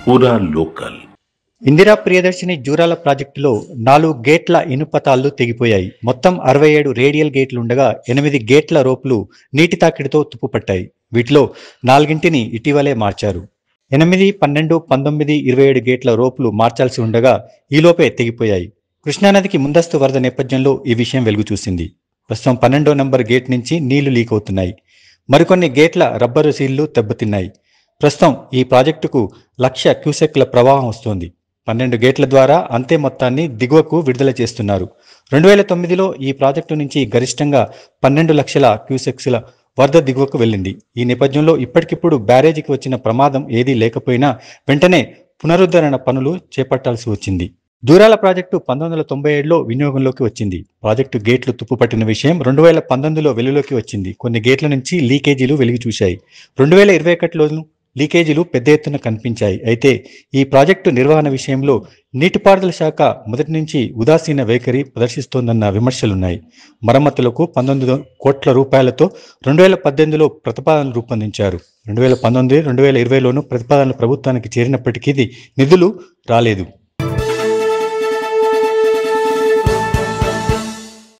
పూరా లోకల్. ఇందిరా ప్రియదర్శిని జూరాల ప్రాజెక్టులో 4 గేట్ల ఇనుపతాళ్లు తెగిపోయాయి. మొత్తం 67 రేడియల్ గేట్లు ఉండగా 8 గేట్ల రోపులు నీటి తాకిడితో తుప్పుపట్టాయి. వీటిలో 4ంటిని ఇటీవలే మార్చారు. 8, 12, 19, 27 గేట్ల రోపులు మార్చాల్సి ఉండగా ఈలోపే తెగిపోయాయి. కృష్ణానదికి ముందస్తు వరద నేపథ్యంలో ఈ విషయం వెలుగు చూసింది. ప్రస్తుతం 12వ నంబర్ గేట్ నుంచి నీళ్లు లీక్ అవుతున్నాయి. మరికొన్ని గేట్ల రబ్బరు సీళ్లు దెబ్బతిన్నాయి. ప్రస్తుతం ఈ ప్రాజెక్టుకు 1,00,000 క్యూసెక్ల ప్రవాహం వస్తోంది. 12 గేట్ల ద్వారా అంతే మొత్తాన్ని దిగువకు విడుదల చేస్తున్నారు. 2009లో ఈ ప్రాజెక్టు నుంచి గరిష్టంగా 12 లక్షల క్యూసెక్స్ల వరద దిగువకు వెళ్ళింది. ఈ నేపథ్యంలో ఇప్పటికిప్పుడు బ్యారేజీకి వచ్చిన ప్రమాదం ఏదీ లేకపోయినా వెంటనే పునరుద్ధరణ పనులు చేపట్టాల్సి వచ్చింది. జూరాల ప్రాజెక్టు 1997లో వినియోగంలోకి వచ్చింది. ప్రాజెక్టు గేట్లు తుప్పుపట్టిన విషయం 2019లో వెలుగులోకి వచ్చింది. కొన్ని గేట్ల నుంచి లీకేజీలు వెలుగు చూశాయి. 2021లోనూ లీకేజీలు పెద్ద ఎత్తున కనిపించాయి. అయితే ఈ ప్రాజెక్టు నిర్వహణ విషయంలో నీటిపారుదల శాఖ మొదటి నుంచి ఉదాసీన వైఖరి ప్రదర్శిస్తోందన్న విమర్శలున్నాయి. మరమ్మతులకు 19 కోట్ల రూపాయలతో 2018లో ప్రతిపాదనలు రూపొందించారు. 2019, 2020లోనూ ప్రతిపాదనలు ప్రభుత్వానికి చేరినప్పటికీ నిధులు రాలేదు.